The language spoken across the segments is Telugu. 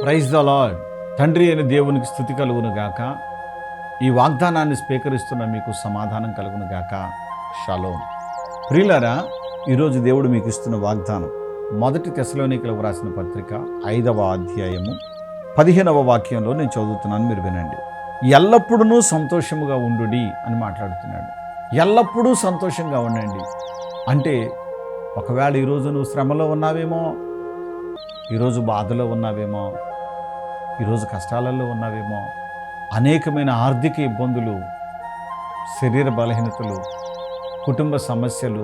Praise the lord. తండ్రి అయిన దేవునికి స్తుతి కలుగును గాక. ఈ వాగ్దానాన్ని స్వీకరిస్తున్న మీకు సమాధానం కలుగును గాక. షలోమ్. ప్రియులారా, ఈరోజు దేవుడు మీకు ఇస్తున్న వాగ్దానం మొదటి తెస్సలోనికలకు రాసిన పత్రిక 5వ అధ్యాయము 15వ వాక్యంలో నేను చదువుతున్నాను, మీరు వినండి. ఎల్లప్పుడూ సంతోషముగా ఉండుడి అని మాట్లాడుతున్నాడు. ఎల్లప్పుడూ సంతోషంగా ఉండండి అంటే, ఒకవేళ ఈరోజు నువ్వు శ్రమలో ఉన్నావేమో, ఈరోజు బాధలో ఉన్నావేమో, ఈరోజు కష్టాలలో ఉన్నావేమో, అనేకమైన ఆర్థిక ఇబ్బందులు, శరీర బలహీనతలు, కుటుంబ సమస్యలు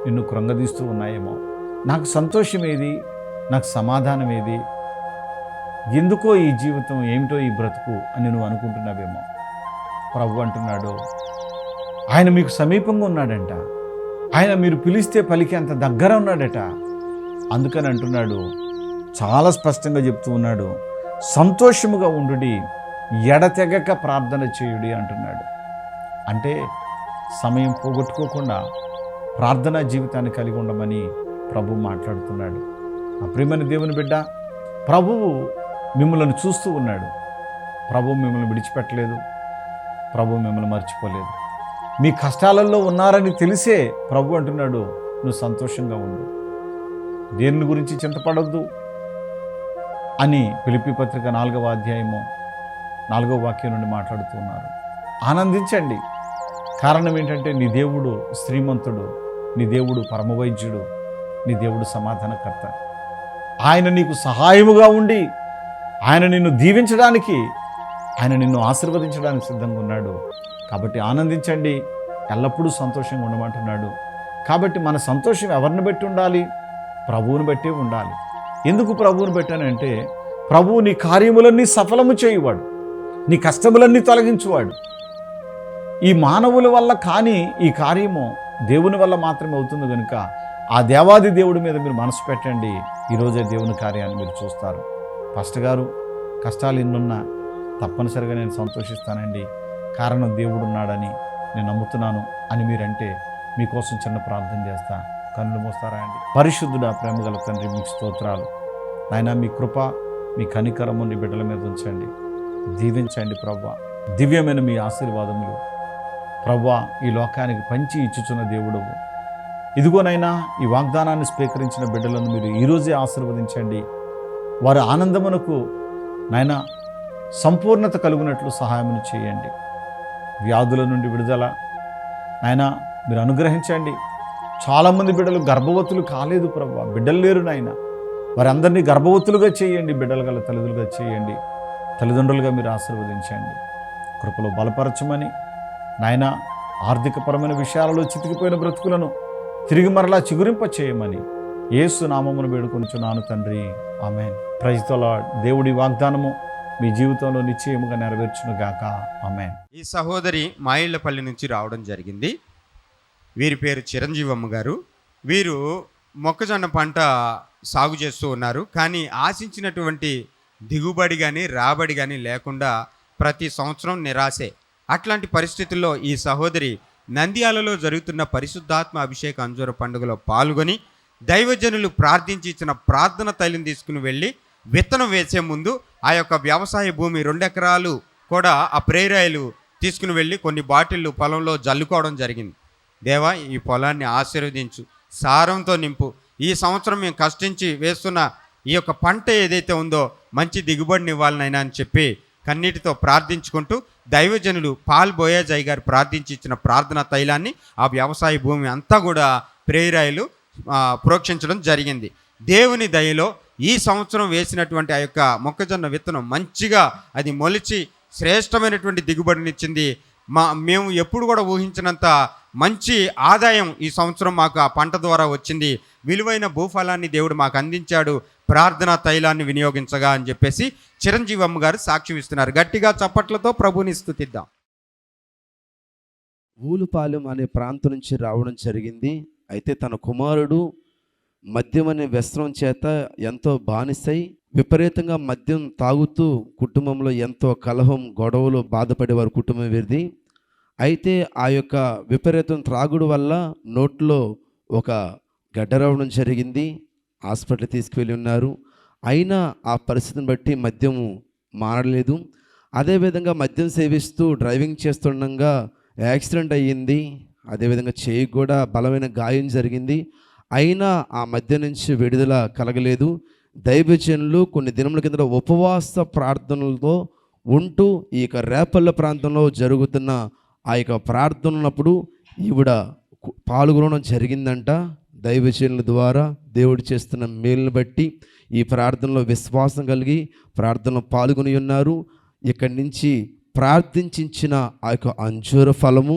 నిన్ను కృంగదీస్తూ ఉన్నాయేమో. నాకు సంతోషం ఏది, నాకు సమాధానం ఏది, ఎందుకో ఈ జీవితం, ఏమిటో ఈ బ్రతుకు అని నువ్వు అనుకుంటున్నావేమో. ప్రభు అంటున్నాడు, ఆయన మీకు సమీపంగా ఉన్నాడంట. ఆయన మీరు పిలిస్తే పలికి అంత దగ్గర ఉన్నాడట. అందుకని అంటున్నాడు, చాలా స్పష్టంగా చెప్తూ ఉన్నాడు, సంతోషముగా ఉండుడి, ఎడతెగక ప్రార్థన చేయుడి అంటున్నాడు. అంటే సమయం పోగొట్టుకోకుండా ప్రార్థనా జీవితాన్ని కలిగి ఉండమని ప్రభు మాట్లాడుతున్నాడు. ఆ ప్రియమైన దేవుని బిడ్డ, ప్రభువు మిమ్మల్ని చూస్తూ ఉన్నాడు. ప్రభు మిమ్మల్ని విడిచిపెట్టలేదు, ప్రభు మిమ్మల్ని మర్చిపోలేదు. మీ కష్టాలలో ఉన్నారని తెలిసే ప్రభు అంటున్నాడు, నువ్వు సంతోషంగా ఉండు, దేని గురించి చింతపడొద్దు అని ఫిలిప్పీ పత్రిక 4వ అధ్యాయము 4వ వాక్యం నుండి మాట్లాడుతూ ఉన్నారు. ఆనందించండి. కారణం ఏంటంటే, నీ దేవుడు శ్రీమంతుడు, నీ దేవుడు పరమవైద్యుడు, నీ దేవుడు సమాధానకర్త. ఆయన నీకు సహాయముగా ఉండి, ఆయన నిన్ను దీవించడానికి, ఆయన నిన్ను ఆశీర్వదించడానికి సిద్ధంగా ఉన్నాడు. కాబట్టి ఆనందించండి, ఎల్లప్పుడూ సంతోషంగా ఉండమంటున్నాడు. కాబట్టి మన సంతోషం ఎవరిని బట్టి ఉండాలి? ప్రభువుని బట్టే ఉండాలి. ఎందుకు ప్రభువుని పెట్టానంటే, ప్రభువు నీ కార్యములన్నీ సఫలము చేయువాడు, నీ కష్టములన్నీ తొలగించువాడు. ఈ మానవుల వల్ల కానీ ఈ కార్యము దేవుని వల్ల మాత్రమే అవుతుంది కనుక ఆ దేవాది దేవుడి మీద మీరు మనసు పెట్టండి. ఈరోజే దేవుని కార్యాన్ని మీరు చూస్తారు. పాస్టర్ గారు, కష్టాలు ఎన్నున్నా తప్పనిసరిగా నేను సంతోషిస్తానండి, కారణం దేవుడు ఉన్నాడని నేను నమ్ముతున్నాను అని మీరంటే, మీకోసం చిన్న ప్రార్థన చేస్తా. కన్నులు మూస్తారా అండి? పరిశుద్ధుడా, ప్రేమగల తండ్రి, మీకు స్తోత్రాలు నాయనా. మీ కృప, మీ కనికరము నీ బిడ్డల మీద ఉంచండి, దీవించండి ప్రభువా. దివ్యమైన మీ ఆశీర్వాదములు ప్రభువా ఈ లోకానికి పంచి ఇచ్చుచున్న దేవుడవు. ఇదిగోనైనా ఈ వాగ్దానాన్ని స్వీకరించిన బిడ్డలను మీరు ఈరోజే ఆశీర్వదించండి. వారి ఆనందమునకు నాయనా సంపూర్ణత కలుగునట్లు సహాయమును చేయండి. వ్యాధుల నుండి విడుదల నాయనా మీరు అనుగ్రహించండి. చాలామంది బిడ్డలు గర్భవతులు కాలేదు ప్రభువా, బిడ్డలు లేరు నాయన. వారందరినీ గర్భవతులుగా చేయండి, బిడ్డలు గల తల్లిదండ్రులుగా చేయండి, తల్లిదండ్రులుగా మీరు ఆశీర్వదించండి. కృపలో బలపరచమని నాయన, ఆర్థికపరమైన విషయాలలో చితికిపోయిన బ్రతుకులను తిరిగి మరలా చిగురింప చేయమని యేసు నామమును వేడుకొనుచున్నాను తండ్రి, ఆమేన్. Praise the lord. దేవుడి వాగ్దానము మీ జీవితంలో నిశ్చయముగా నెరవేర్చును గాక, ఆమేన్. ఈ సహోదరి మాయిళ్లపల్లి నుంచి రావడం జరిగింది. వీరి పేరు చిరంజీవమ్మ గారు. వీరు మొక్కజొన్న పంట సాగు చేస్తూ ఉన్నారు. కానీ ఆశించినటువంటి దిగుబడి కానీ రాబడి కానీ లేకుండా ప్రతి సంవత్సరం నిరాశే. అట్లాంటి పరిస్థితుల్లో ఈ సహోదరి నంద్యాలలో జరుగుతున్న పరిశుద్ధాత్మ అభిషేక అంజూర పండుగలో పాల్గొని దైవజనులు ప్రార్థించి ఇచ్చిన ప్రార్థన తైలం తీసుకుని వెళ్ళి విత్తనం వేసే ముందు ఆ యొక్క వ్యవసాయ భూమి 2 ఎకరాలు కూడా ఆ ప్రేరాయలు తీసుకుని వెళ్ళి కొన్ని బాటిళ్ళు పొలంలో జల్లుకోవడం జరిగింది. దేవా, ఈ పొలాన్ని ఆశీర్వదించు, సారంతో నింపు, ఈ సంవత్సరం మేము కష్టించి వేస్తున్న ఈ యొక్క పంట ఏదైతే ఉందో మంచి దిగుబడిని ఇవ్వాలనైనా అని చెప్పి కన్నీటితో ప్రార్థించుకుంటూ దైవజనులు పాల్ బోయాజాయ్ గారు ప్రార్థించి ఇచ్చిన ప్రార్థన తైలాన్ని ఆ వ్యవసాయ భూమి అంతా కూడా ప్రేరాయలు ప్రోక్షించడం జరిగింది. దేవుని దయలో ఈ సంవత్సరం వేసినటువంటి ఆ యొక్క మొక్కజొన్న విత్తనం మంచిగా అది మొలిచి శ్రేష్టమైనటువంటి దిగుబడినిచ్చింది. మేము ఎప్పుడు కూడా ఊహించినంత మంచి ఆదాయం ఈ సంవత్సరం మాకు ఆ పంట ద్వారా వచ్చింది. విలువైన భూఫలాన్ని దేవుడు మాకు అందించాడు, ప్రార్థనా తైలాన్ని వినియోగించగా అని చెప్పేసి చిరంజీవమ్మ గారు సాక్ష్యం ఇస్తున్నారు. గట్టిగా చప్పట్లతో ప్రభుని స్తుతిద్దాం. ఊలుపాలెం అనే ప్రాంతం నుంచి రావడం జరిగింది. అయితే తన కుమారుడు మద్యం అనే వ్యసనం చేత ఎంతో బానిసై విపరీతంగా మద్యం తాగుతూ కుటుంబంలో ఎంతో కలహం, గొడవలు, బాధపడేవారు కుటుంబం వీరిది. అయితే ఆ యొక్క విపరీతం త్రాగుడు వల్ల నోట్లో ఒక గడ్డ రావడం జరిగింది. హాస్పిటల్ తీసుకువెళ్ళి ఉన్నారు. అయినా ఆ పరిస్థితిని బట్టి మద్యము మారలేదు. అదేవిధంగా మద్యం సేవిస్తూ డ్రైవింగ్ చేస్తుండగా యాక్సిడెంట్ అయ్యింది. అదేవిధంగా చేయి కూడా బలమైన గాయం జరిగింది. అయినా ఆ మద్యం నుంచి విడుదల కలగలేదు. దైవజనులు కొన్ని దినముల కింద ఉపవాస ప్రార్థనలతో ఉంటూ ఈ యొక్క రేపల్ల ప్రాంతంలో జరుగుతున్న ఆ యొక్క ప్రార్థన ఉన్నప్పుడు ఈవిడ పాల్గొనడం జరిగిందంట. దైవజనుల ద్వారా దేవుడు చేస్తున్న మేలును బట్టి ఈ ప్రార్థనలో విశ్వాసం కలిగి ప్రార్థనలో పాల్గొని ఉన్నారు. ఇక్కడి నుంచి ప్రార్థించిన ఆ యొక్క అంజూర ఫలము,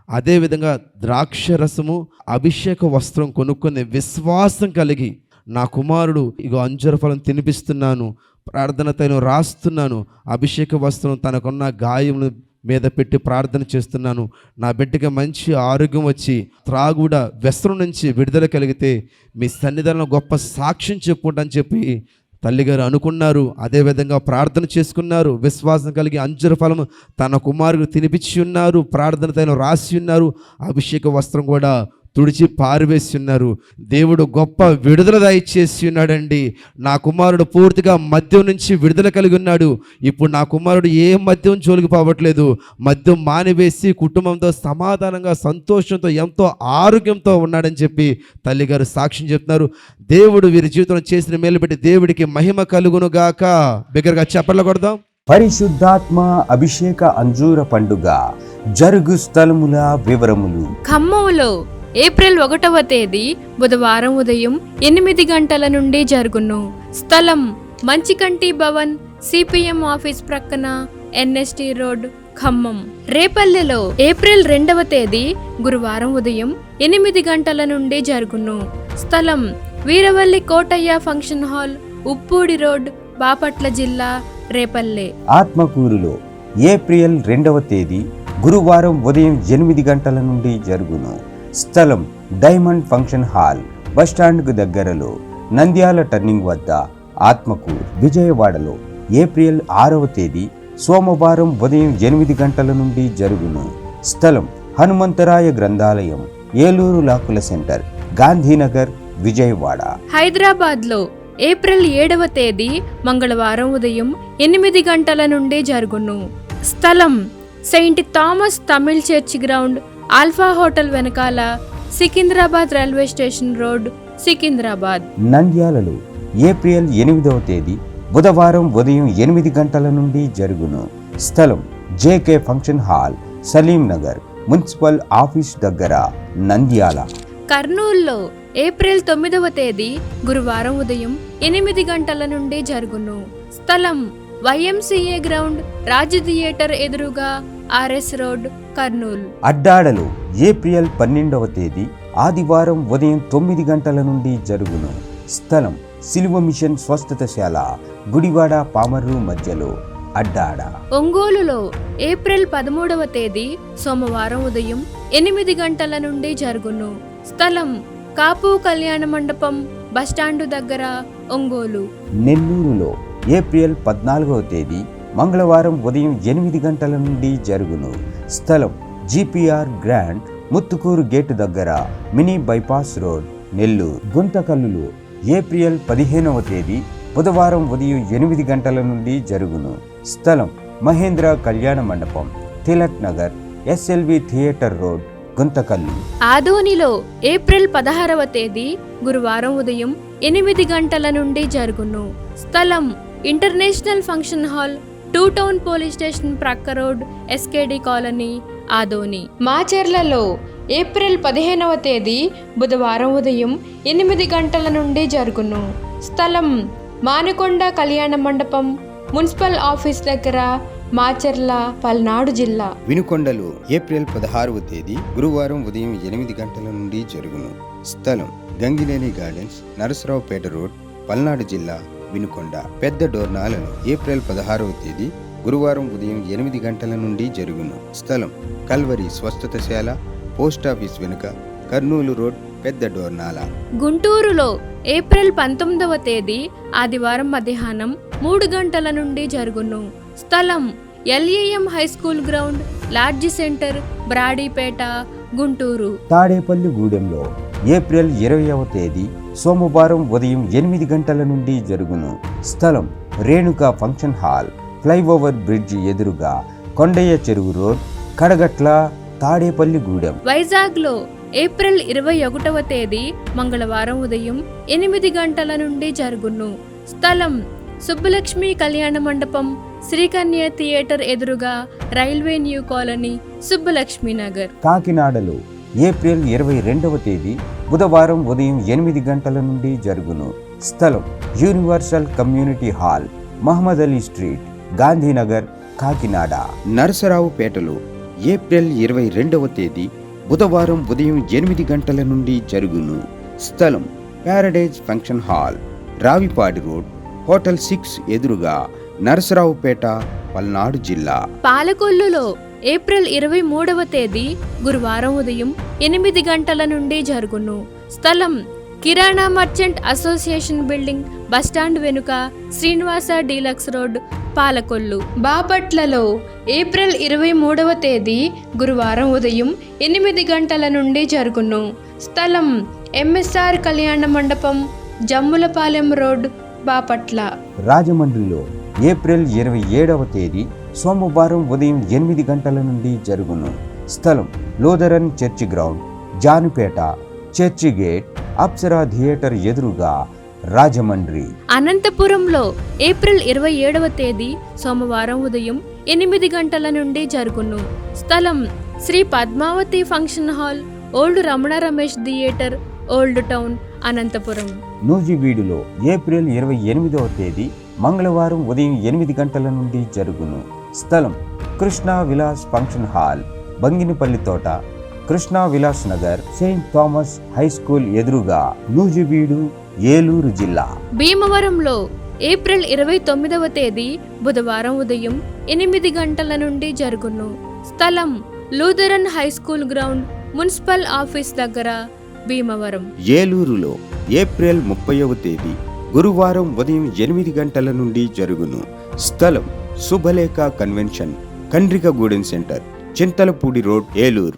అదేవిధంగా ద్రాక్షరసము, అభిషేక వస్త్రం కొనుక్కొని విశ్వాసం కలిగి నా కుమారుడు ఇగో అంజూర ఫలం తినిపిస్తున్నాను, ప్రార్థన తను రాస్తున్నాను, అభిషేక వస్త్రం తనకున్న గాయముల మీద పెట్టి ప్రార్థన చేస్తున్నాను, నా బిడ్డకి మంచి ఆరోగ్యం వచ్చి త్రాగుడ వ్యసనం నుంచి విడుదల కలిగితే మీ సన్నిధానంలో గొప్ప సాక్ష్యం చెప్పుకుంటని చెప్పి తల్లిగారు అనుకున్నారు. అదేవిధంగా ప్రార్థన చేసుకున్నారు. విశ్వాసం కలిగి అంజూర ఫలము తన కుమారుడు తినిపించి ఉన్నారు, ప్రార్థన తను రాసి ఉన్నారు, అభిషేక వస్త్రం కూడా తుడిచి పారివేసి ఉన్నారు. దేవుడు గొప్ప విడుదల దయచేసి ఉన్నాడండి. నా కుమారుడు పూర్తిగా మద్యం నుంచి విడుదల కలిగి ఉన్నాడు. ఇప్పుడు నా కుమారుడు ఏ మద్యం జోలికి పోవట్లేదు. మద్యం మానివేసి కుటుంబంతో సమాధానంగా సంతోషంతో ఎంతో ఆరోగ్యంతో ఉన్నాడని చెప్పి తల్లిగారు సాక్ష్యం చెప్తున్నారు. దేవుడు వీరి జీవితంలో చేసిన మేలు బట్టి దేవుడికి మహిమ కలుగును గాక. బిగ్గరగా చప్పట్లు కొడదాం. పరిశుద్ధాత్మ అభిషేక అంజూర పండుగ జరుగు స్థలముల వివరములు. ఖమ్మంలో ఏప్రిల్ 1వ తేదీ బుధవారం ఉదయం 8 గంటల నుండి జరుగును. స్థలం మంచికంటి భవన్, సిపిఎం ఆఫీస్ ప్రక్కన, ఎన్ఎస్టి రోడ్, ఖమ్మం. రేపల్లెలో ఏప్రిల్ 2వ తేదీ గురువారం ఉదయం 8 గంటల నుండి జరుగును. స్థలం Veeravalli Kotaiah function hall, Uppudi road, Bapatla జిల్లా, రేపల్లె. ఆత్మకూరులో ఏప్రిల్ 2వ తేదీ గురువారం ఉదయం 8 గంటల నుండి జరుగును. స్థలం డైమండ్ ఫంక్షన్ హాల్, బస్టాండ్కు దగ్గరలో, నంద్యాల టర్నింగ్ వద్ద, ఆత్మకూరు. విజయవాడలో ఏప్రిల్ 6వ తేదీ సోమవారం ఉదయం 8 గంటల నుండి జరుగును. స్థలం హనుమంతరాయ గ్రంథాలయం, ఏలూరు లాకుల సెంటర్, గాంధీనగర్, విజయవాడ. హైదరాబాద్లో ఏప్రిల్ 7వ తేదీ మంగళవారం ఉదయం 8 గంటల నుండి జరుగును. స్థలం Saint Thomas Tamil church ground, Alpha hotel వెనకాల, Secunderabad railway station road, Secunderabad. నంద్యాలలో ఏప్రిల్ 8వ తేదీ బుధవారం ఉదయం 8 గంటల నుండి జరుగును. స్థలం JK function hall, Salim Nagar, municipal office దగ్గర, నంద్యాల. కర్నూలులో ఏప్రిల్ 9వ తేదీ గురువారం ఉదయం 8 గంటల నుండి జరుగును. స్థలం YMCA గ్రౌండ్, రాజ్ థియేటర్ ఎదురుగా, ఆర్ఎస్ రోడ్, కర్నూలు. అడ్డాడలో ఏప్రిల్ 12వ తేదీ ఆదివారం ఉదయం 9 గంటల నుండి జరుగును. స్థలం సిలువ మిషన్ స్వస్థతశాల, గుడివాడ పామర్రు మధ్యలో, అడ్డాడ. ఒంగోలులో ఏప్రిల్ 13వ తేదీ సోమవారం ఉదయం 8 గంటల నుండి జరుగును. స్థలం కాపు కళ్యాణ మండపం, బస్టాండు దగ్గర, ఒంగోలు. నెల్లూరులో ఏప్రిల్ 14వ తేదీ మంగళవారం ఉదయం 8 గంటల నుండి జరుగును. స్థలం జిపిఆర్ గ్రాండ్, ముత్తుకూరు గేటు దగ్గర, మినీ బైపాస్ రోడ్, నెల్లూరు. గుంతకల్లులో ఏప్రిల్ 15వ తేదీ బుధవారం ఉదయం 8 గంటల నుండి జరుగును. స్థలం Mahendra Kalyana Mandapam, Tilak Nagar, SLV theatre road, Guntakal. ఆదోనిలో ఏప్రిల్ 16వ తేదీ గురువారం ఉదయం 8 గంటల నుండి జరుగును. స్థలం international function hall, 2 town police station ప్రక్క రోడ్, SKD కాలనీ, ఆదోని. మాచర్లలో ఏప్రిల్ 15వ తేదీ బుధవారం ఉదయం 8 గంటల నుండి జరుగును. స్థలం మానుకొండ కళ్యాణ మండపం, మున్సిపల్ ఆఫీస్ దగ్గర, మాచర్ల, పల్నాడు జిల్లా. వినుకొండలో ఏప్రిల్ 16వ తేదీ గురువారం ఉదయం 8 గంటల నుండి జరుగును. స్థలం గంగినేని గార్డెన్స్, నరసరావుపేట రోడ్, పల్నాడు జిల్లా, వినుకొండ. పెద్ద డోర్నాలలో ఏప్రిల్ 16వ తేదీ గురువారం ఉదయం 8 గంటల నుండి జరుగును. స్థలం కల్వరి స్వస్థతశాల, పోస్టాఫీస్ వెనుక, కర్నూలు రోడ్, పెద్ద డోర్నాల. గుంటూరులో ఏప్రిల్ 19వ తేదీ ఆదివారం మధ్యాహ్నం 3 గంటల నుండి జరుగును. స్థలం LAM high school ground, lodge centre, Brodipet, Guntur. Tadepalli గూడెంలో ఏప్రిల్ 20వ తేదీ సోమవారం ఉదయం 8 గంటల నుండి జరుగును. స్థలం Renuka function hall, flyover bridge ఎదురుగా, కొండయ్య చెరువు రోడ్, కడగట్ల, తాడేపల్లిగూడెం. వైజాగ్లో ఏప్రిల్ 21వ తేదీ మంగళవారం ఉదయం 8 గంటల నుండి జరుగును. స్థలం సుబ్బలక్ష్మి కళ్యాణ మండపం, శ్రీకన్య థియేటర్ ఎదురుగా, railway new colony, Subbalakshmi Nagar. కాకినాడలో ఏప్రిల్ 22వ తేదీ బుధవారం ఉదయం 8 గంటల నుండి జరుగును. స్థలం universal community hall, Mohammed Ali street, Gandhinagar, Kakinada. నరసరావుపేటలో ఏప్రిల్ 22వ తేదీ బుధవారం ఉదయం 8 గంటల నుండి జరుగును. స్థలం paradise function hall, Ravipadi road, hotel 6 ఎదురుగా, నరసరావుపేట, పల్నాడు జిల్లా. పాలకొల్లులో ఏప్రిల్ 23వ తేదీ గురువారం ఉదయం 8 గంటల నుండి జరుగును. స్థలం కిరాణా మర్చెంట్ అసోసియేషన్ బిల్డింగ్, బస్టాండ్ వెనుక, శ్రీనివాస డీలక్స్ రోడ్, పాలకొల్లు. బాపట్లలో ఏప్రిల్ 23వ తేదీ గురువారం ఉదయం 8 గంటల నుండి జరుగును. స్థలం ఎంఎస్ఆర్ కళ్యాణ మండపం, జమ్ములపాలెం రోడ్, బాపట్ల. రాజమండ్రిలో ఏప్రిల్ 27వ తేదీ సోమవారం ఉదయం 8 గంటల నుండి జరుగును. స్థలం Lutheran church ground, Janupeta, church gate, Apsara theatre ఎదురుగా, రాజమండ్రి. అనంతపురంలో ఏప్రిల్ 27వ తేదీ సోమవారం ఉదయం 8 గంటల నుండి జరుగును. స్థలం Sri Padmavati function hall, old Ramana Ramesh theatre, old town, Anantapuram. నూజివీడులో ఏప్రిల్ 28వ తేదీ మంగళవారం ఉదయం 8 గంటల నుండి జరుగును. స్థలం కృష్ణా విలాస్ ఫంక్షన్ హాల్, బంగినపల్లి తోట, Krishna Vilas Nagar, Saint Thomas high school ఎదురుగా, నూజివీడు, ఏలూరు జిల్లా. భీమవరంలో ఏప్రిల్ 29వ తేదీ బుధవారం ఉదయం 8 గంటల నుండి జరుగును. స్థలం Lutheran high school ground, municipal office దగ్గర, భీమవరం. ఏలూరులో ఏప్రిల్ 30వ తేదీ గురువారం ఉదయం 8 గంటల నుండి జరుగును. స్థలం Subhalekha convention, Kandrikagudem centre, Chintalapudi road, Eluru.